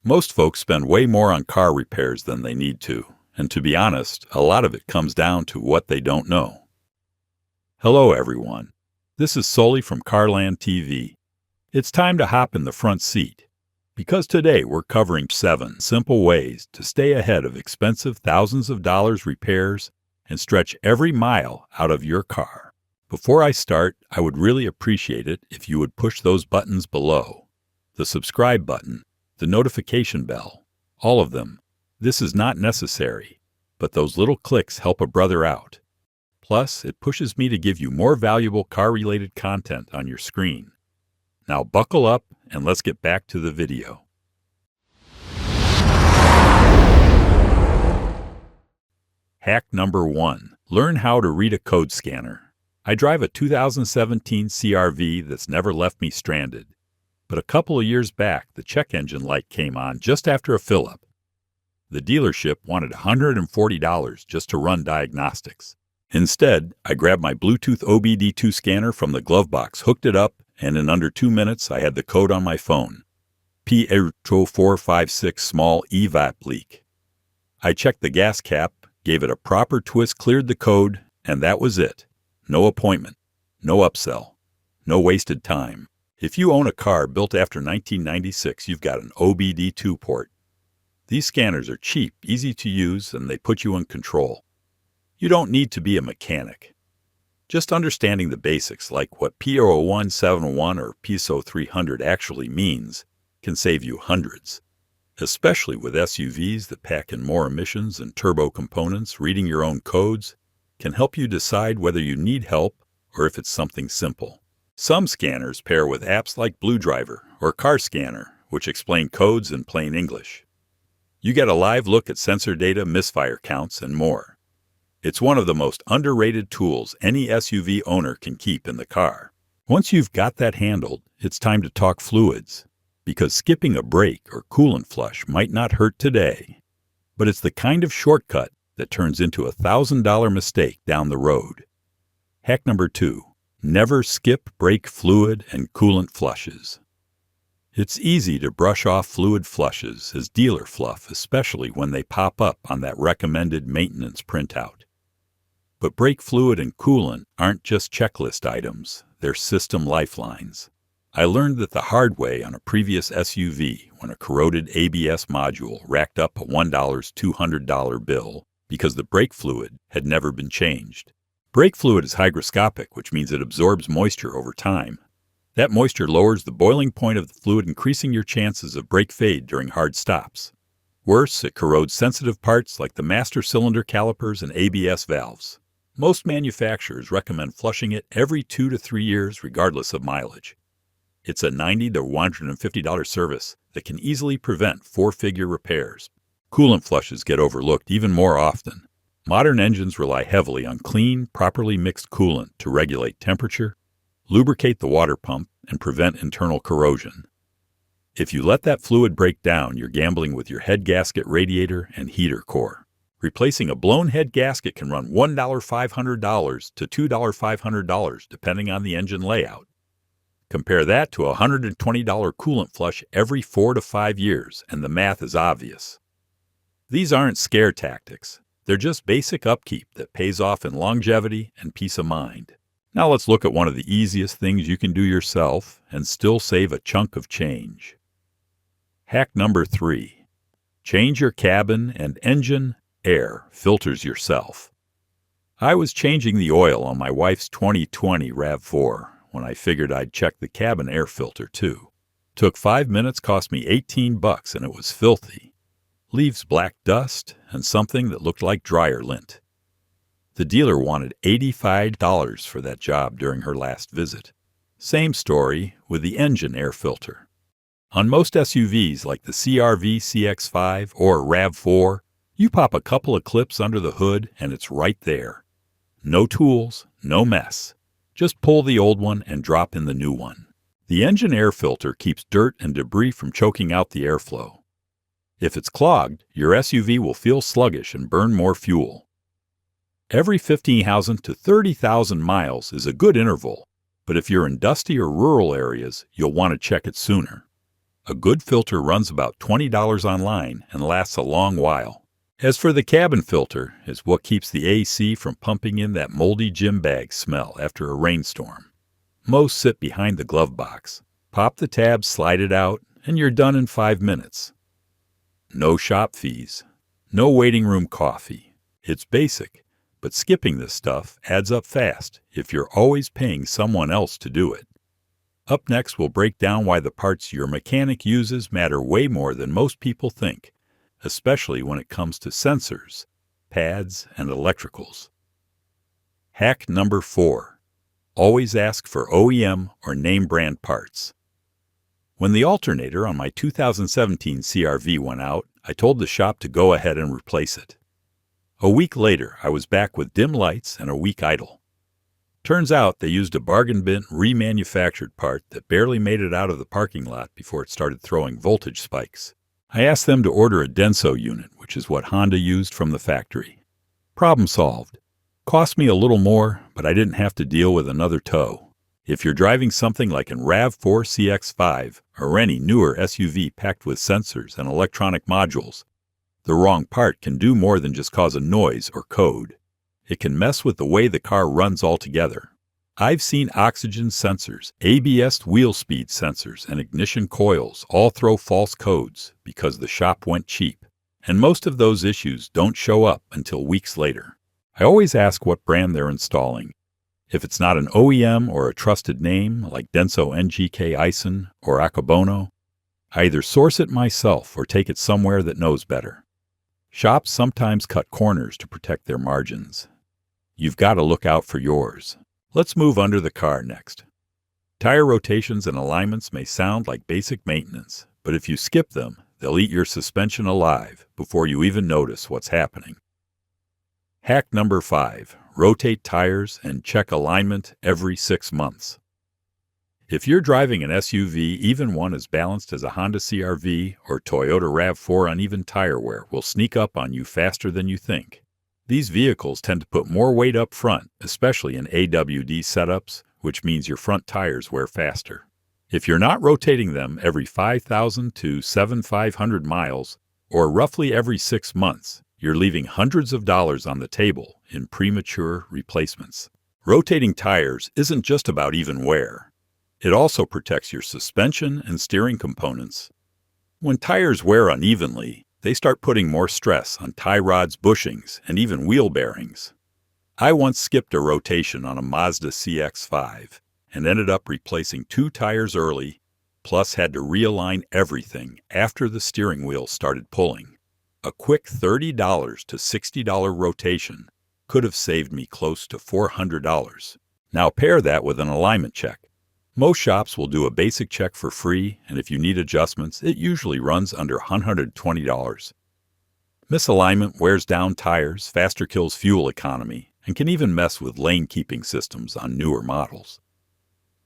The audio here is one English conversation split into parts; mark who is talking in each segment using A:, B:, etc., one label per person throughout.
A: Most folks spend way more on car repairs than they need to, and to be honest, a lot of it comes down to what they don't know. Hello everyone, this is Sully from CarLandTV. It's time to hop in the front seat, because today we're covering 7 simple ways to stay ahead of expensive thousands of dollars repairs and stretch every mile out of your car. Before I start, I would really appreciate it if you would push those buttons below. The subscribe button, the notification bell, all of them. This is not necessary, but those little clicks help a brother out. Plus, it pushes me to give you more valuable car-related content on your screen. Now buckle up and let's get back to the video. Hack number 1. Learn how to read a code scanner. I drive a 2017 CR-V that's never left me stranded. But a couple of years back, the check engine light came on just after a fill-up. The dealership wanted $140 just to run diagnostics. Instead, I grabbed my Bluetooth OBD2 scanner from the glove box, hooked it up, and in under 2 minutes, I had the code on my phone. P8456 small EVAP leak. I checked the gas cap, gave it a proper twist, cleared the code, and that was it. No appointment, no upsell, no wasted time. If you own a car built after 1996, you've got an OBD2 port. These scanners are cheap, easy to use, and they put you in control. You don't need to be a mechanic. Just understanding the basics, like what P0171 or PSO300 actually means, can save you hundreds. Especially with SUVs that pack in more emissions and turbo components, reading your own codes can help you decide whether you need help or if it's something simple. Some scanners pair with apps like BlueDriver or Car Scanner, which explain codes in plain English. You get a live look at sensor data, misfire counts, and more. It's one of the most underrated tools any SUV owner can keep in the car. Once you've got that handled, it's time to talk fluids, because skipping a brake or coolant flush might not hurt today, but it's the kind of shortcut that turns into a $1,000 mistake down the road. Hack number 2. Never skip brake fluid and coolant flushes. It's easy to brush off fluid flushes as dealer fluff, especially when they pop up on that recommended maintenance printout. But brake fluid and coolant aren't just checklist items, they're system lifelines. I learned that the hard way on a previous SUV when a corroded ABS module racked up a $1,200 bill because the brake fluid had never been changed. Brake fluid is hygroscopic, which means it absorbs moisture over time. That moisture lowers the boiling point of the fluid, increasing your chances of brake fade during hard stops. Worse, it corrodes sensitive parts like the master cylinder calipers and ABS valves. Most manufacturers recommend flushing it every 2 to 3 years regardless of mileage. It's a $90 to $150 service that can easily prevent 4-figure repairs. Coolant flushes get overlooked even more often. Modern engines rely heavily on clean, properly mixed coolant to regulate temperature, lubricate the water pump, and prevent internal corrosion. If you let that fluid break down, you're gambling with your head gasket, radiator, and heater core. Replacing a blown head gasket can run $1,500 to $2,500 depending on the engine layout. Compare that to a $120 coolant flush every 4 to 5 years, and the math is obvious. These aren't scare tactics. They're just basic upkeep that pays off in longevity and peace of mind. Now let's look at one of the easiest things you can do yourself and still save a chunk of change. Hack number 3. Change your cabin and engine air filters yourself. I was changing the oil on my wife's 2020 RAV4 when I figured I'd check the cabin air filter too. Took 5 minutes, cost me $18, and it was filthy. Leaves black dust and something that looked like dryer lint. The dealer wanted $85 for that job during her last visit. Same story with the engine air filter. On most SUVs like the CR-V CX-5 or RAV4, you pop a couple of clips under the hood and it's right there. No tools, no mess. Just pull the old one and drop in the new one. The engine air filter keeps dirt and debris from choking out the airflow. If it's clogged, your SUV will feel sluggish and burn more fuel. Every 15,000 to 30,000 miles is a good interval, but if you're in dusty or rural areas, you'll want to check it sooner. A good filter runs about $20 online and lasts a long while. As for the cabin filter, it's what keeps the AC from pumping in that moldy gym bag smell after a rainstorm. Most sit behind the glove box. Pop the tab, slide it out, and you're done in 5 minutes. No shop fees. No waiting room coffee. It's basic, but skipping this stuff adds up fast if you're always paying someone else to do it. Up next, we'll break down why the parts your mechanic uses matter way more than most people think, especially when it comes to sensors, pads, and electricals. Hack number 4. Always ask for OEM or name brand parts. When the alternator on my 2017 CR-V went out, I told the shop to go ahead and replace it. A week later, I was back with dim lights and a weak idle. Turns out they used a bargain bin remanufactured part that barely made it out of the parking lot before it started throwing voltage spikes. I asked them to order a Denso unit, which is what Honda used from the factory. Problem solved. Cost me a little more, but I didn't have to deal with another tow. If you're driving something like an RAV4 CX-5 or any newer SUV packed with sensors and electronic modules, the wrong part can do more than just cause a noise or code. It can mess with the way the car runs altogether. I've seen oxygen sensors, ABS wheel speed sensors, and ignition coils all throw false codes because the shop went cheap. And most of those issues don't show up until weeks later. I always ask what brand they're installing. If it's not an OEM or a trusted name like Denso NGK Ison or Akabono, I either source it myself or take it somewhere that knows better. Shops sometimes cut corners to protect their margins. You've got to look out for yours. Let's move under the car next. Tire rotations and alignments may sound like basic maintenance, but if you skip them, they'll eat your suspension alive before you even notice what's happening. Hack number 5. Rotate tires and check alignment every 6 months. If you're driving an SUV, even one as balanced as a Honda CR-V or Toyota RAV4, uneven tire wear will sneak up on you faster than you think. These vehicles tend to put more weight up front, especially in AWD setups, which means your front tires wear faster. If you're not rotating them every 5,000 to 7,500 miles, or roughly every 6 months, you're leaving hundreds of dollars on the table in premature replacements. Rotating tires isn't just about even wear. It also protects your suspension and steering components. When tires wear unevenly, they start putting more stress on tie rods, bushings, and even wheel bearings. I once skipped a rotation on a Mazda CX-5 and ended up replacing 2 tires early, plus had to realign everything after the steering wheel started pulling. A quick $30 to $60 rotation could have saved me close to $400. Now pair that with an alignment check. Most shops will do a basic check for free, and if you need adjustments, it usually runs under $120. Misalignment wears down tires, faster kills fuel economy, and can even mess with lane-keeping systems on newer models.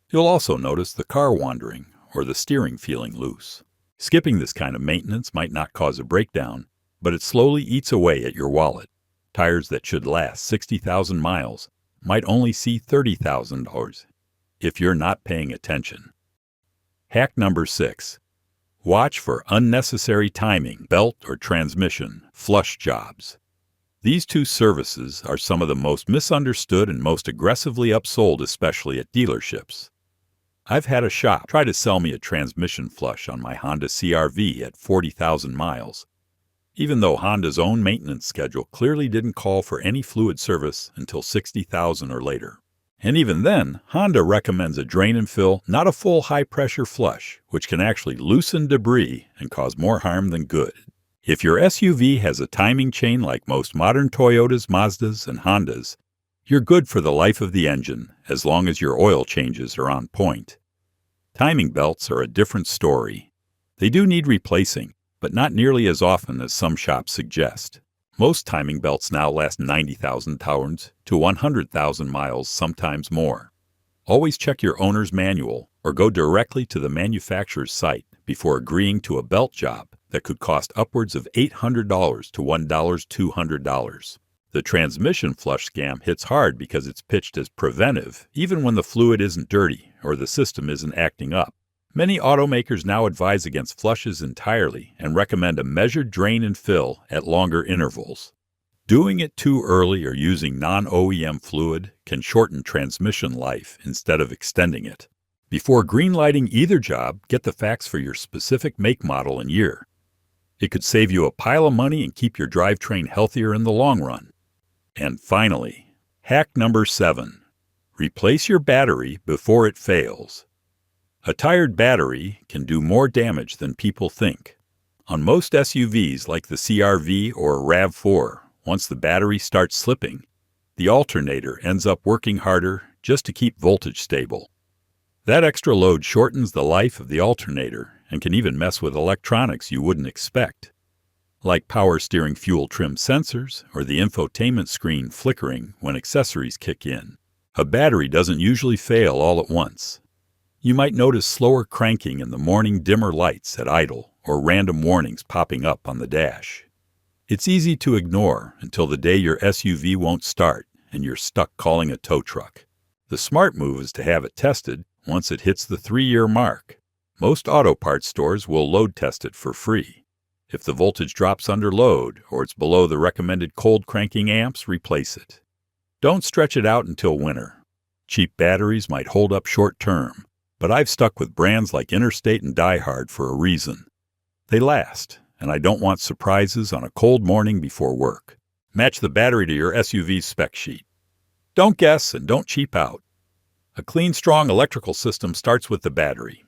A: You'll also notice the car wandering or the steering feeling loose. Skipping this kind of maintenance might not cause a breakdown, but it slowly eats away at your wallet. Tires that should last 60,000 miles might only see $30,000 if you're not paying attention. Hack number 6. Watch for unnecessary timing, belt or transmission, flush jobs. These 2 services are some of the most misunderstood and most aggressively upsold, especially at dealerships. I've had a shop try to sell me a transmission flush on my Honda CR-V at 40,000 miles, even though Honda's own maintenance schedule clearly didn't call for any fluid service until 60,000 or later. And even then, Honda recommends a drain and fill, not a full high-pressure flush, which can actually loosen debris and cause more harm than good. If your SUV has a timing chain like most modern Toyotas, Mazdas, and Hondas, you're good for the life of the engine as long as your oil changes are on point. Timing belts are a different story. They do need replacing, but not nearly as often as some shops suggest. Most timing belts now last 90,000 turns to 100,000 miles, sometimes more. Always check your owner's manual or go directly to the manufacturer's site before agreeing to a belt job that could cost upwards of $800 to $200. The transmission flush scam hits hard because it's pitched as preventive even when the fluid isn't dirty or the system isn't acting up. Many automakers now advise against flushes entirely and recommend a measured drain and fill at longer intervals. Doing it too early or using non-OEM fluid can shorten transmission life instead of extending it. Before green-lighting either job, get the facts for your specific make, model, and year. It could save you a pile of money and keep your drivetrain healthier in the long run. And finally, hack number 7. Replace your battery before it fails. A tired battery can do more damage than people think. On most SUVs like the CR-V or RAV4, once the battery starts slipping, the alternator ends up working harder just to keep voltage stable. That extra load shortens the life of the alternator and can even mess with electronics you wouldn't expect, like power steering fuel trim sensors or the infotainment screen flickering when accessories kick in. A battery doesn't usually fail all at once. You might notice slower cranking in the morning dimmer lights at idle or random warnings popping up on the dash. It's easy to ignore until the day your SUV won't start and you're stuck calling a tow truck. The smart move is to have it tested once it hits the 3-year mark. Most auto parts stores will load test it for free. If the voltage drops under load or it's below the recommended cold cranking amps, replace it. Don't stretch it out until winter. Cheap batteries might hold up short term, but I've stuck with brands like Interstate and Die Hard for a reason. They last, and I don't want surprises on a cold morning before work. Match the battery to your SUV's spec sheet. Don't guess and don't cheap out. A clean, strong electrical system starts with the battery.